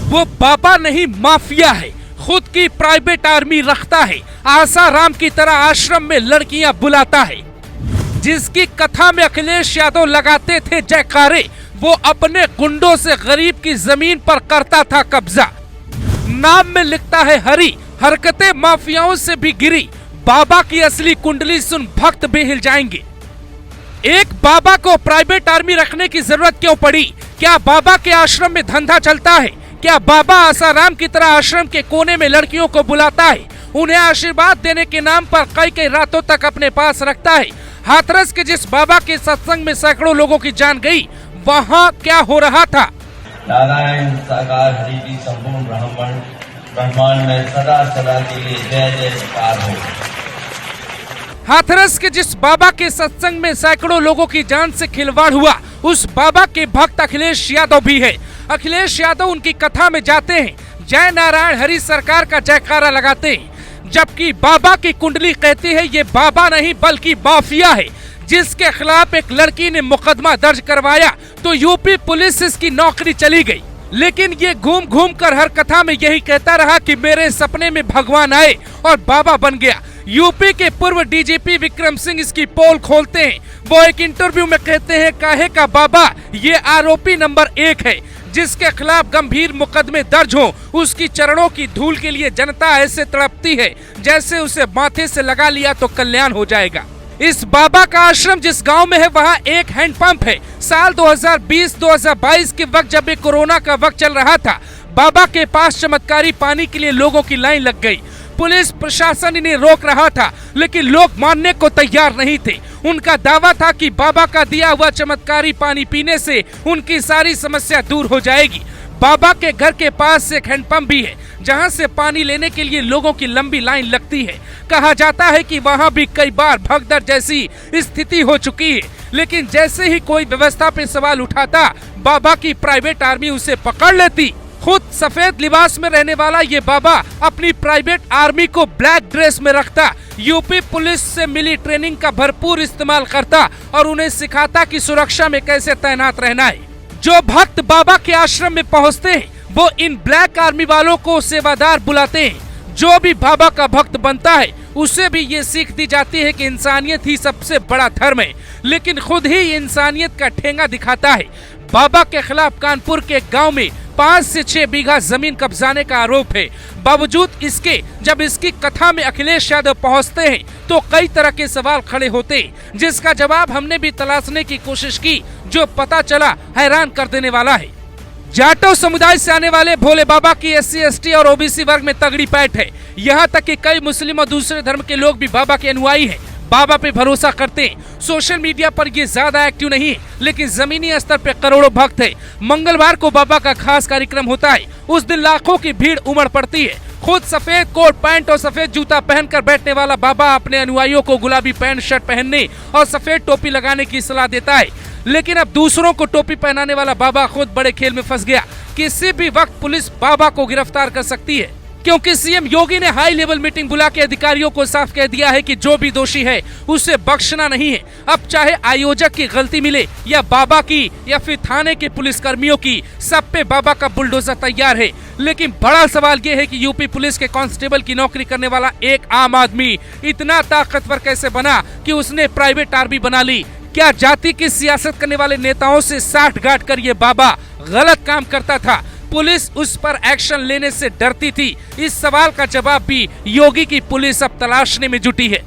वो बाबा नहीं माफिया है, खुद की प्राइवेट आर्मी रखता है, आसाराम की तरह आश्रम में लड़कियां बुलाता है। जिसकी कथा में अखिलेश यादव लगाते थे जयकारे, वो अपने गुंडों से गरीब की जमीन पर करता था कब्जा। नाम में लिखता है हरी, हरकतें माफियाओं से भी गिरी। बाबा की असली कुंडली सुन भक्त भी हिल जाएंगे। एक बाबा को प्राइवेट आर्मी रखने की जरूरत क्यों पड़ी? क्या बाबा के आश्रम में धंधा चलता है? क्या बाबा आसाराम की तरह आश्रम के कोने में लड़कियों को बुलाता है, उन्हें आशीर्वाद देने के नाम पर कई रातों तक अपने पास रखता है? हाथरस के जिस बाबा के सत्संग में सैकड़ों लोगों की जान गई, वहाँ क्या हो रहा था? नारायण साकार हरि की संपूर्ण ब्रह्मांड में सदा सदा के लिए जय जयकार हो। हाथरस के जिस बाबा के सत्संग में सैकड़ों लोगों की जान से खिलवाड़ हुआ, उस बाबा के भक्त अखिलेश यादव भी है। अखिलेश यादव उनकी कथा में जाते हैं, जय नारायण हरि सरकार का जयकारा लगाते हैं, जबकि बाबा की कुंडली कहती है ये बाबा नहीं बल्कि माफिया है। जिसके खिलाफ एक लड़की ने मुकदमा दर्ज करवाया तो यूपी पुलिस इसकी नौकरी चली गई। लेकिन ये घूम घूम कर हर कथा में यही कहता रहा कि मेरे सपने में भगवान आए और बाबा बन गया। यूपी के पूर्व डीजीपी विक्रम सिंह इसकी पोल खोलते हैं। वो एक इंटरव्यू में कहते हैं, काहे का बाबा, ये आरोपी नंबर 1 है। जिसके खिलाफ गंभीर मुकदमे दर्ज हो, उसकी चरणों की धूल के लिए जनता ऐसे तड़पती है जैसे उसे माथे से लगा लिया तो कल्याण हो जाएगा। इस बाबा का आश्रम जिस गांव में है, वहाँ एक हैंडपंप है। साल 2020-2022 के वक्त जब कोरोना का वक्त चल रहा था, बाबा के पास चमत्कारी पानी के लिए लोगों की लाइन लग गई। पुलिस प्रशासन इन्हें रोक रहा था, लेकिन लोग मानने को तैयार नहीं थे। उनका दावा था कि बाबा का दिया हुआ चमत्कारी पानी पीने से उनकी सारी समस्या दूर हो जाएगी। बाबा के घर के पास एक हैंडपंप भी है, जहां से पानी लेने के लिए लोगों की लंबी लाइन लगती है। कहा जाता है कि वहां भी कई बार भगदड़ जैसी स्थिति हो चुकी है, लेकिन जैसे ही कोई व्यवस्था पे सवाल उठाता, बाबा की प्राइवेट आर्मी उसे पकड़ लेती। खुद सफेद लिबास में रहने वाला ये बाबा अपनी प्राइवेट आर्मी को ब्लैक ड्रेस में रखता, यूपी पुलिस से मिली ट्रेनिंग का भरपूर इस्तेमाल करता और उन्हें सिखाता कि सुरक्षा में कैसे तैनात रहना है। जो भक्त बाबा के आश्रम में पहुंचते हैं, वो इन ब्लैक आर्मी वालों को सेवादार बुलाते हैं। जो भी बाबा का भक्त बनता है, उसे भी ये सीख दी जाती है कि इंसानियत ही सबसे बड़ा धर्म है, लेकिन खुद ही इंसानियत का ठेंगा दिखाता है। बाबा के खिलाफ कानपुर के गांव में 5 से 6 बीघा जमीन कब्जाने का आरोप है। बावजूद इसके जब इसकी कथा में अखिलेश यादव पहुंचते हैं तो कई तरह के सवाल खड़े होते हैं, जिसका जवाब हमने भी तलाशने की कोशिश की। जो पता चला हैरान कर देने वाला है। जाटो समुदाय से आने वाले भोले बाबा की SC ST और OBC वर्ग में तगड़ी पैठ है। यहाँ तक कि कई मुस्लिम और दूसरे धर्म के लोग भी बाबा के अनुयायी हैं, बाबा पे भरोसा करते हैं। सोशल मीडिया पर ये ज्यादा एक्टिव नहीं है, लेकिन जमीनी स्तर पे करोड़ों भक्त है। मंगलवार को बाबा का खास कार्यक्रम होता है। उस दिन लाखों की भीड़ उमड़ पड़ती है। खुद सफेद कोट पैंट और सफेद जूता पहनकर बैठने वाला बाबा अपने अनुयायियों को गुलाबी पैंट शर्ट पहनने और सफेद टोपी लगाने की सलाह देता है। लेकिन अब दूसरों को टोपी पहनाने वाला बाबा खुद बड़े खेल में फंस गया। किसी भी वक्त पुलिस बाबा को गिरफ्तार कर सकती है, क्योंकि सीएम योगी ने हाई लेवल मीटिंग बुला के अधिकारियों को साफ कह दिया है कि जो भी दोषी है उसे बख्शना नहीं है। अब चाहे आयोजक की गलती मिले या बाबा की या फिर थाने के पुलिस कर्मियों की, सब पे बाबा का बुलडोजर तैयार है। लेकिन बड़ा सवाल ये है कि यूपी पुलिस के कांस्टेबल की नौकरी करने वाला एक आम आदमी इतना ताकतवर कैसे बना कि उसने प्राइवेट आर्मी बना ली? क्या जाति की सियासत करने वाले नेताओं से साठगांठ कर ये बाबा गलत काम करता था? पुलिस उस पर एक्शन लेने से डरती थी? इस सवाल का जवाब भी योगी की पुलिस अब तलाशने में जुटी है।